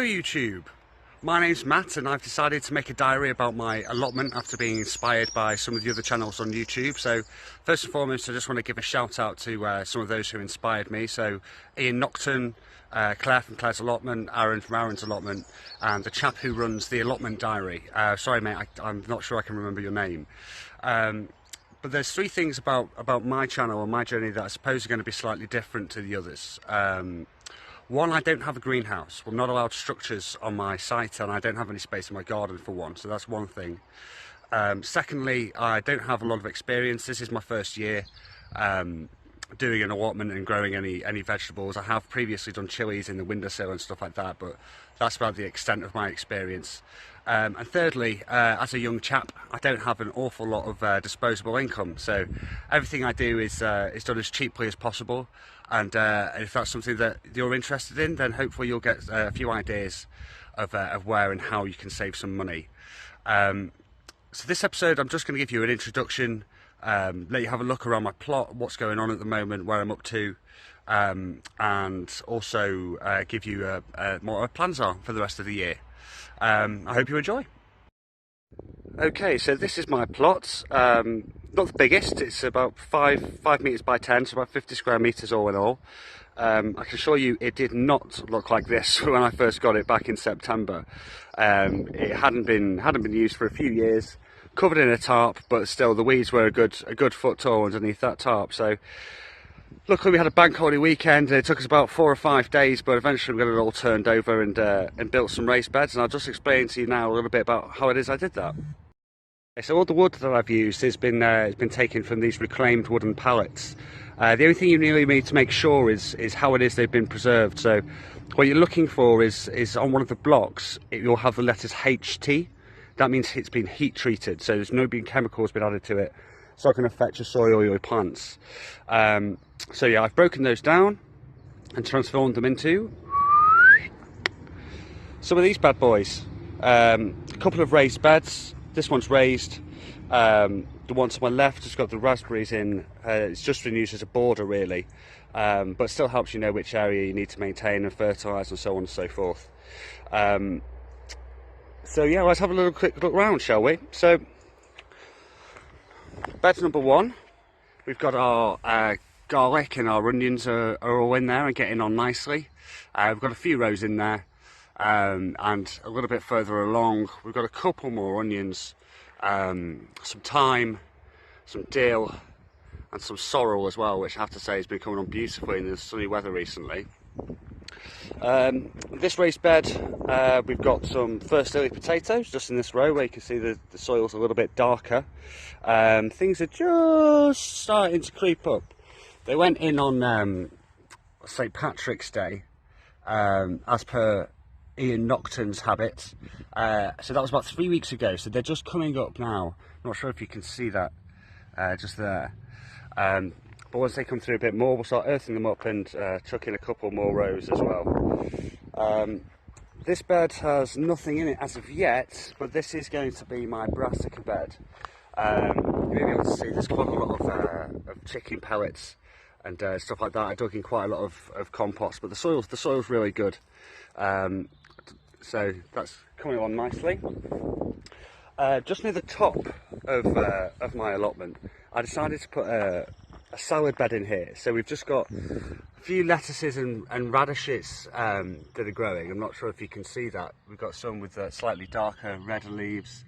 YouTube, my name's Matt and I've decided to make a diary about my allotment after being inspired by some of the other channels on YouTube. So first and foremost I just want to give a shout out to some of those who inspired me. So Ian Nocton, Claire from Claire's Allotment, Aaron from Aaron's Allotment, and the chap who runs the Allotment Diary. Sorry mate, I'm not sure I can remember your name. But there's three things about my channel and my journey that I suppose are going to be slightly different to the others. One, I don't have a greenhouse. We're not allowed structures on my site and I don't have any space in my garden for one, so that's one thing. Secondly, I don't have a lot of experience. This is my first year doing an allotment and growing any vegetables. I have previously done chilies in the windowsill and stuff like that, but that's about the extent of my experience. And thirdly, as a young chap, I don't have an awful lot of disposable income, so everything I do is done as cheaply as possible. And if that's something that you're interested in, then hopefully you'll get a few ideas of where and how you can save some money. So this episode, I'm just going to give you an introduction, let you have a look around my plot, what's going on at the moment, where I'm up to, and also give you what plans are for the rest of the year. I hope you enjoy. Okay, so this is my plot. Not the biggest, it's about 5 metres by 10, so about 50 square metres all in all. I can assure you it did not look like this when I first got it back in September. It hadn't been used for a few years, covered in a tarp, but still the weeds were a good foot tall underneath that tarp. So luckily we had a bank holiday weekend and it took us about 4 or 5 days, but eventually we got it all turned over and built some raised beds, and I'll just explain to you now a little bit about how it is I did that. So all the wood that I've used has been taken from these reclaimed wooden pallets. The only thing you really need to make sure is how it is they've been preserved. So what you're looking for is on one of the blocks, you'll have the letters HT. That means it's been heat treated, so there's no chemicals been added to it. It's not going to affect your soil or your plants. So yeah, I've broken those down and transformed them into some of these bad boys. A couple of raised beds. This one's raised. The one to my left has got the raspberries in. It's just been used as a border really, but still helps you know which area you need to maintain and fertilise and so on and so forth. So yeah, let's have a quick look around, shall we? So bed number one, we've got our garlic and our onions are all in there and getting on nicely. We've got a few rows in there. And a little bit further along we've got a couple more onions, some thyme, some dill and some sorrel as well, which I have to say has been coming on beautifully in the sunny weather recently. This raised bed, we've got some first early potatoes just in this row where you can see the soil's a little bit darker. Things are just starting to creep up. They went in on St. Patrick's Day, as per Ian Nocton's habit, so that was about 3 weeks ago, so they're just coming up now. Not sure if you can see that just there, but once they come through a bit more we'll start earthing them up and chuck in a couple more rows as well. This bed has nothing in it as of yet, but this is going to be my brassica bed. You may be able to see there's quite a lot of chicken pellets and stuff like that. I dug in quite a lot of compost, but the soil's really good. So that's coming along nicely. Just near the top of my allotment, I decided to put a salad bed in here. So we've just got a few lettuces and radishes that are growing. I'm not sure if you can see that. We've got some with slightly darker, redder leaves.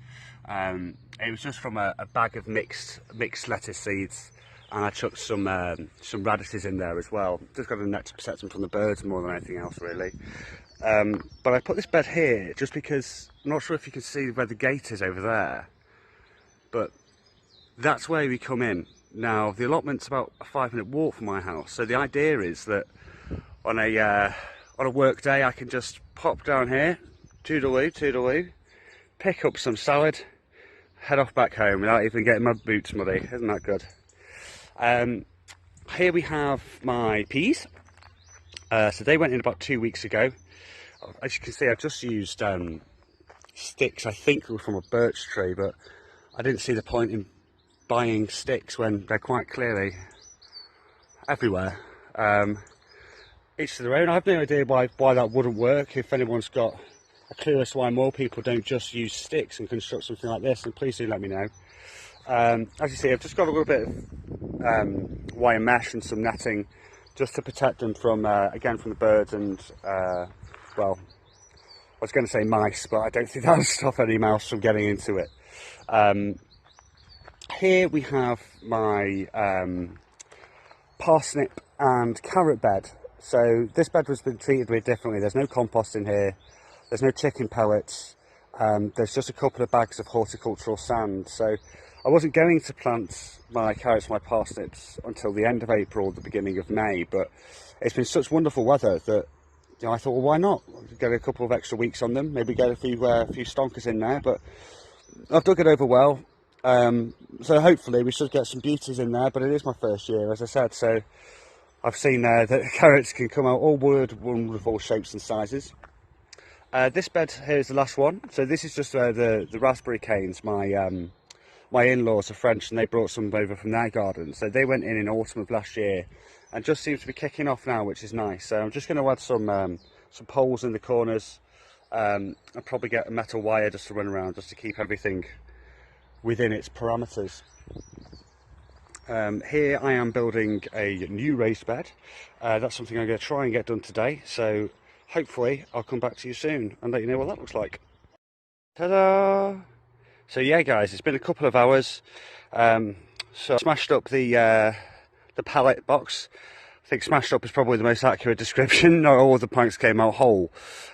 It was just from a bag of mixed lettuce seeds, and I chucked some radishes in there as well. Just got a net to protect them from the birds more than anything else really. But I put this bed here just because I'm not sure if you can see where the gate is over there, but that's where we come in. Now the allotment's about a 5-minute walk from my house, so the idea is that on a work day I can just pop down here, toodaloo, pick up some salad, head off back home without even getting my boots muddy. Isn't that good? Here we have my peas. So they went in about 2 weeks ago. As you can see, I've just used sticks, I think were from a birch tree, but I didn't see the point in buying sticks when they're quite clearly everywhere. each to their own. I have no idea why that wouldn't work. If anyone's got a clue as to why more people don't just use sticks and construct something like this, then please do let me know. As you see, I've just got a little bit of wire mesh and some netting just to protect them from, again, from the birds and, well, I was going to say mice, but I don't think that'll stop any mouse from getting into it. Here we have my parsnip and carrot bed. So this bed was been treated with differently. There's no compost in here, there's no chicken pellets, there's just a couple of bags of horticultural sand. So I wasn't going to plant my carrots, my parsnips until the end of April, the beginning of May, but it's been such wonderful weather that, you know, I thought, well, why not get a couple of extra weeks on them, maybe get a few stonkers in there. But I've dug it over well, so hopefully we should get some beauties in there. But it is my first year, as I said, so I've seen that the carrots can come out all wonderful shapes and sizes. This bed here is the last one. So this is just the raspberry canes. My in-laws are French and they brought some over from their garden. So they went in autumn of last year and just seems to be kicking off now, which is nice. So I'm just going to add some poles in the corners. I'll probably get a metal wire just to run around, just to keep everything within its parameters. Here I am building a new raised bed. That's something I'm going to try and get done today. So hopefully I'll come back to you soon and let you know what that looks like. Ta-da! So yeah, guys, it's been a couple of hours. So I smashed up the pallet box. I think smashed up is probably the most accurate description. Not all of the planks came out whole.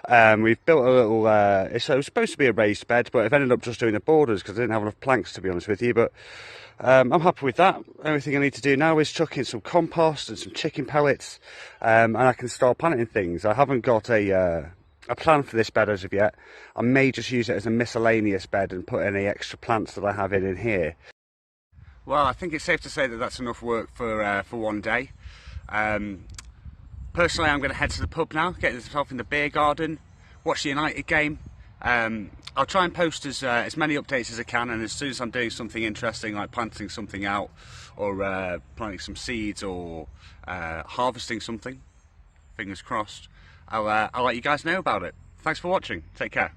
We've built a little, it was supposed to be a raised bed, but I've ended up just doing the borders because I didn't have enough planks, to be honest with you. But I'm happy with that. Everything I need to do now is chuck in some compost and some chicken pellets, and I can start planting things. I haven't got a plan for this bed as of yet. I may just use it as a miscellaneous bed and put any extra plants that I have in here. Well, I think it's safe to say that that's enough work for one day. Personally, I'm going to head to the pub now, get myself in the beer garden, watch the United game. I'll try and post as many updates as I can, and as soon as I'm doing something interesting, like planting something out, or planting some seeds, or harvesting something, fingers crossed, I'll let you guys know about it. Thanks for watching. Take care.